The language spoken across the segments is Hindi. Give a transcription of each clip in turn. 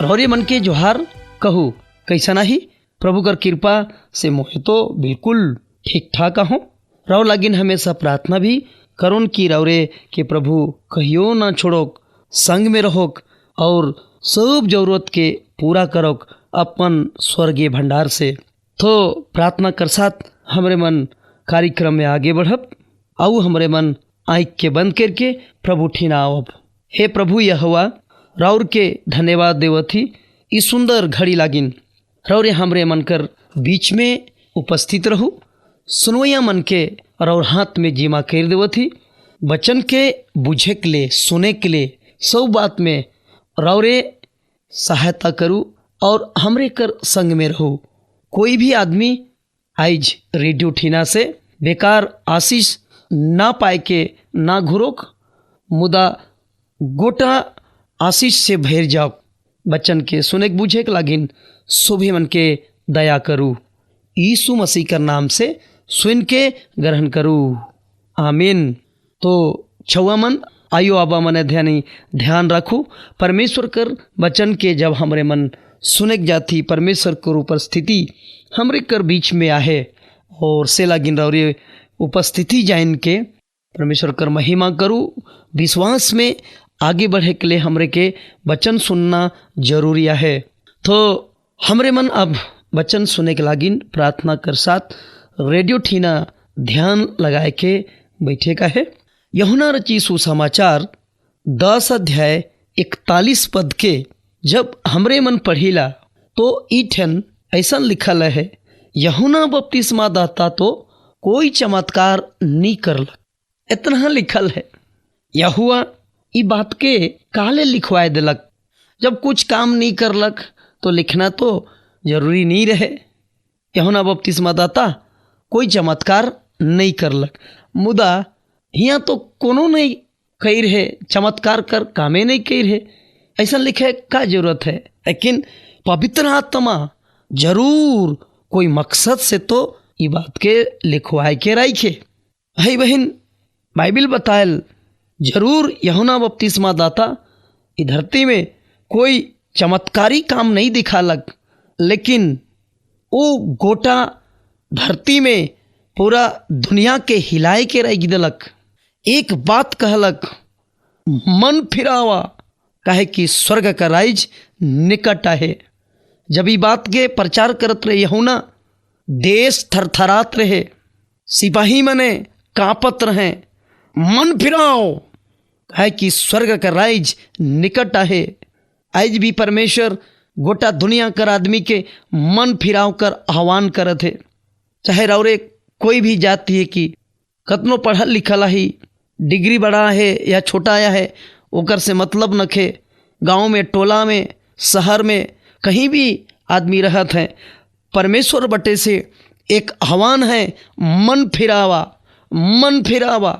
रौरे मन के जोहार कहू कैसा नहीं प्रभु कर कृपा से मोहे तो बिल्कुल ठीक ठाक हूँ। रौ लागिन हमेशा प्रार्थना भी करोन की रौरे के प्रभु कहियो ना छोड़ोक, संग में रहोक और सब जरूरत के पूरा करोक अपन स्वर्गीय भंडार से। तो प्रार्थना कर साथ हमरे मन कार्यक्रम में आगे बढ़ब। आओ हमरे मन आँख के बंद करके प्रभु ठीना आवब। हे प्रभु यहोवा, रौर के धन्यवाद देवथी ई सुंदर घड़ी लागिन रौरे हमरे मन कर बीच में उपस्थित रहू। सुनवैया मन के और हाथ में जीमा कर देवथी बचन के बुझे के लिए सुने के लिए सब बात में रौरे सहायता करूँ और हमरे कर संग में रहू। कोई भी आदमी आइज रेडियो ठीना से बेकार आशीष ना पाए के ना घुरोक, मुदा गोटा आशीष से भर जाओ। बच्चन के सुने बुझे के लागिन सुबह मन के दया करूँ। यीशु मसीह का नाम से सुन के ग्रहण करूँ, आमीन। तो छुआ मन आयो आबा मन ध्यान रखू। परमेश्वर कर बचन के जब हमरे मन सुने जाती परमेश्वर कर उपस्थिति हमरे कर बीच में आहे और से लागिन रौरे उपस्थिति जाइन के परमेश्वर कर महिमा करूँ। विश्वास में आगे बढ़े के लिए हमरे के वचन सुनना जरूरी है। तो हमरे मन अब वचन सुने के लागिन प्रार्थना कर साथ रेडियो ठीना ध्यान लगाए के बैठे का है। यूहन्ना रची सुसमाचार 10 अध्याय 41 पद के जब हमरे मन पढ़ीला तो ईठन ऐसा लिखल है, यूहन्ना बपतिस्मा दाता तो कोई चमत्कार नहीं करलक। इतना लिखल है। यहुआ ई बात के काले लिखवाए दिलक। जब कुछ काम नहीं करलक तो लिखना तो जरूरी नहीं रहे। यूहन्ना बपतिस्मा दाता कोई चमत्कार नहीं करलक, मुदा यहाँ तो कोनो नहीं कही रहे, चमत्कार कर कामे नहीं कही रहे, ऐसा लिखे का जरूरत है। लेकिन पवित्र आत्मा जरूर कोई मकसद से तो ये बात के लिखवाए के राखे। भाई बहन, बाइबिल बतायल जरूर यूहन्ना बपतिस्मा दाता इस धरती में कोई चमत्कारी काम नहीं दिखालक, लेकिन वो गोटा धरती में पूरा दुनिया के हिलाए के रख दिलक। एक बात कहलक, मन फिरावा काहे कि स्वर्ग का राज निकट आहे। जब ये बात के प्रचार करत रहे यूहन्ना, देश थरथरात रहे, सिपाही मने कांपत रहे, मन फिराओ है कि स्वर्ग का राज निकट आहे। आज भी परमेश्वर गोटा दुनिया कर आदमी के मन फिराव कर आह्वान करत है। चाहे रौरे कोई भी जाति है कि कतनो पढ़ल लिखल ही, डिग्री बड़ा है या छोटा आया है, ओकर से मतलब नखे। गांव में, टोला में, शहर में कहीं भी आदमी रहत है, परमेश्वर बटे से एक आह्वान है, मन फिरावा, मन फिरावा।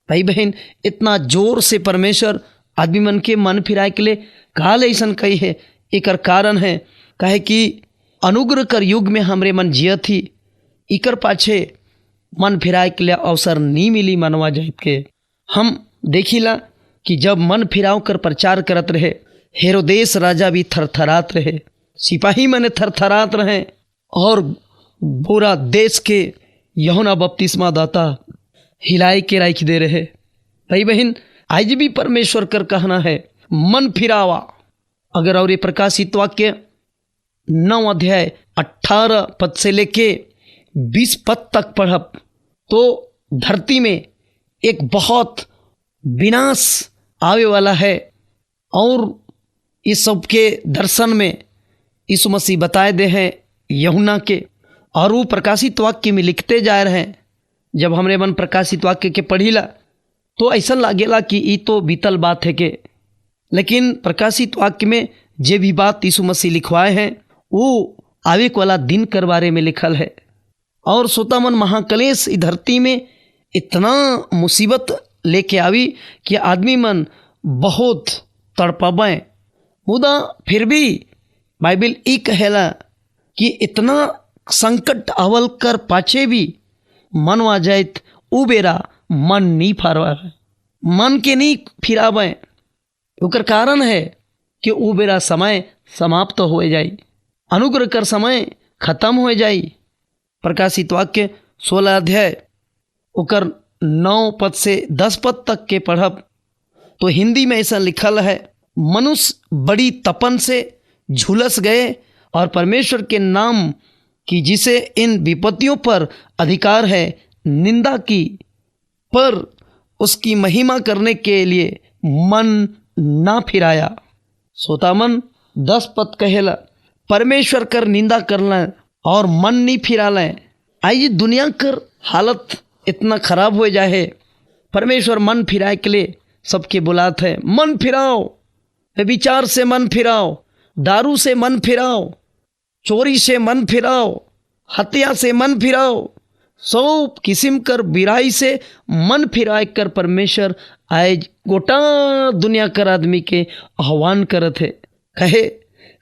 भाई बहन, इतना जोर से परमेश्वर आदमी मन के मन फिराए के लिए काल ऐसा कही है। एक कारण है काहे कि अनुग्रह कर युग में हमरे मन जिया थी, इकर पाछे मन फिराए के लिए अवसर नहीं मिली मनवा जाइत के। हम देखिला कि जब मन फिराव कर प्रचार करत रहे, हेरोदेस राजा भी थरथरात रहे, सिपाही मने थरथरात रहे और पूरा देश के यूहन्ना बपतिस्मा दाता हिलाए के राख दे रहे। भाई बहन, आज भी परमेश्वर कर कहना है मन फिरावा। अगर और ये प्रकाशित वाक्य 9 अध्याय 18 पद से लेके 20 पद तक पढ़ब तो धरती में एक बहुत विनाश आवे वाला है और इस सब के दर्शन में यीशु मसीह बताए दे हैं यूहन्ना के, और वो प्रकाशित वाक्य में लिखते जा रहे हैं। जब हमरे मन प्रकाशित वाक्य के पढ़ीला तो ऐसा लागेला कि ये तो बीतल बात है के, लेकिन प्रकाशित वाक्य में जे भी बात यीशु मसीह लिखवाए हैं वो आवे वाला दिन कर बारे में लिखल है। और सोता मन महाकलेश इस धरती में इतना मुसीबत लेके आवी कि आदमी मन बहुत तड़पाबे, मुदा फिर भी बाइबिल ई कहेला कि इतना संकट आवल कर पाछे भी मनवा जाइत उ बेरा मन नहीं फारवावे, मन के नहीं फिरावे। ओकर कारण है कि उ बेरा समय समाप्त हो जाई, अनुग्रह कर समय खत्म हो जाई। प्रकाशित वाक्य 16 अध्याय ओकर 9 पद से 10 पद तक के पढ़ब तो हिंदी में ऐसा लिखल है, मनुष्य बड़ी तपन से झुलस गए और परमेश्वर के नाम की जिसे इन विपत्तियों पर अधिकार है निंदा की, पर उसकी महिमा करने के लिए मन ना फिराया। सोतामन 10 पद कहेला परमेश्वर कर निंदा करना और मन नहीं फिराला। आई दुनिया कर हालत इतना खराब हो जाए, परमेश्वर मन फिराए के लिए सबके बुलात है, मन फिराओ, विचार से मन फिराओ, दारू से मन फिराओ, चोरी से मन फिराओ, हत्या से मन फिराओ, सब किस्म कर बिराई से मन फिराए कर परमेश्वर आज गोटा दुनिया कर आदमी के आह्वान करत है।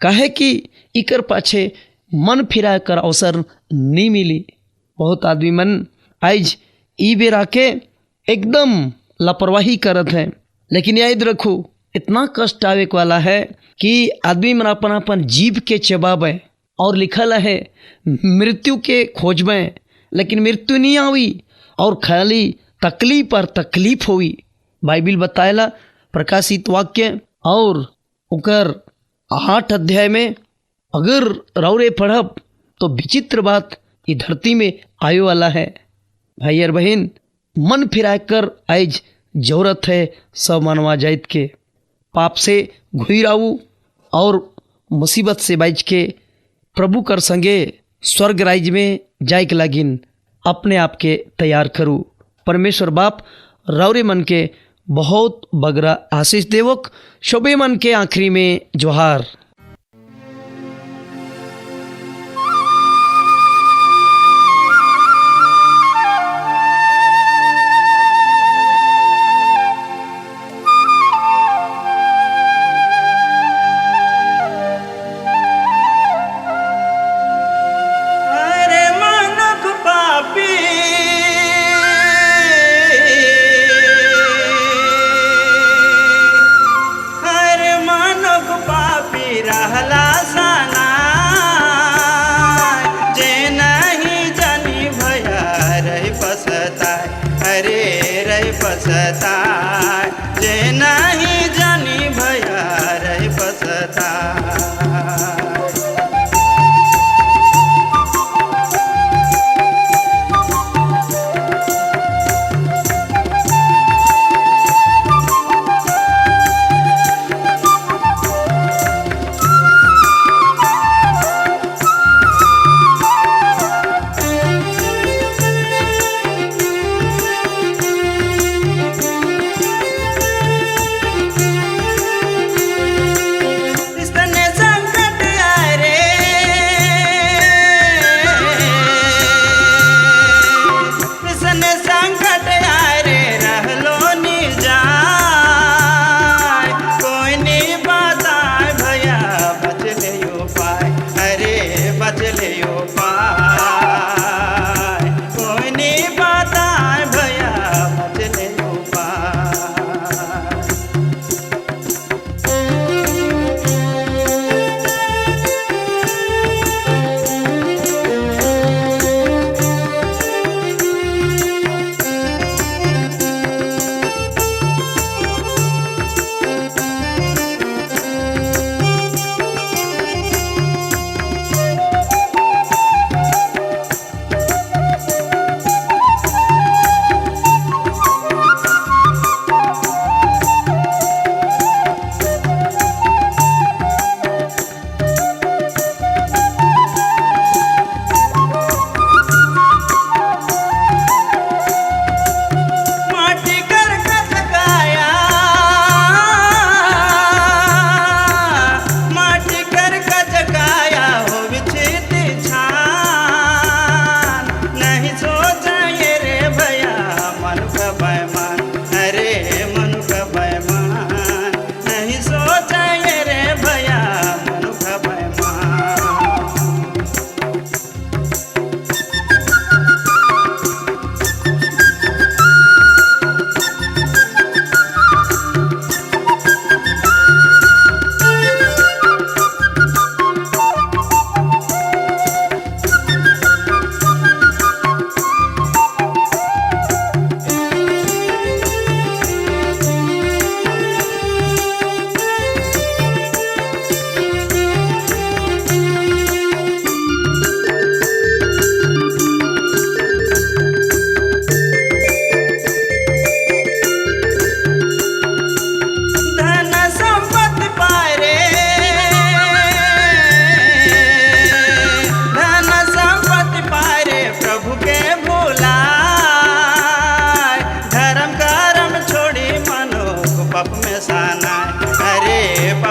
कहे कि इकर पाछे मन फिराए कर अवसर नहीं मिली। बहुत आदमी मन आज ई बेरा के एकदम लापरवाही करत है, लेकिन याद रखो इतना कष्ट आवे वाला है कि आदमी मन अपन अपन जीव के चबावे और लिखल है मृत्यु के खोज में, लेकिन मृत्यु नहीं आई और खाली तकलीफ पर तकलीफ हुई। बाइबिल बताएला प्रकाशित वाक्य और उकर 8 अध्याय में अगर रौरे पढ़ब तो विचित्र बात ये धरती में आयो वाला है। भाई और बहन, मन फिरा कर आज जरूरत है सब मानवा जाइत के पाप से घुराऊ और मुसीबत से बच के प्रभु कर संगे स्वर्ग राज्य में जाए के लागिन अपने आप के तैयार करूँ। परमेश्वर बाप रौरे मन के बहुत बगरा आशीष देवक। शोभे मन के आखिरी में जोहार।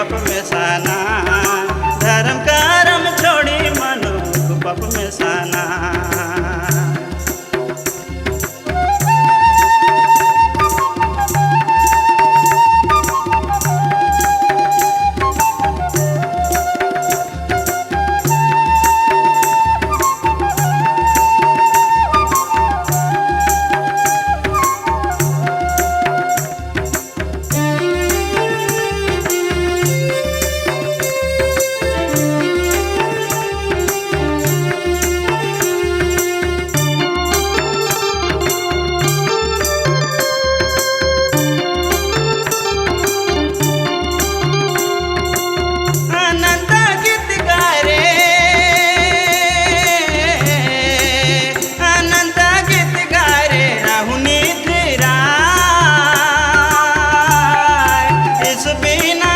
पाप में साना, धर्म कर्म छोड़ी मनुख पाप में साना। बिना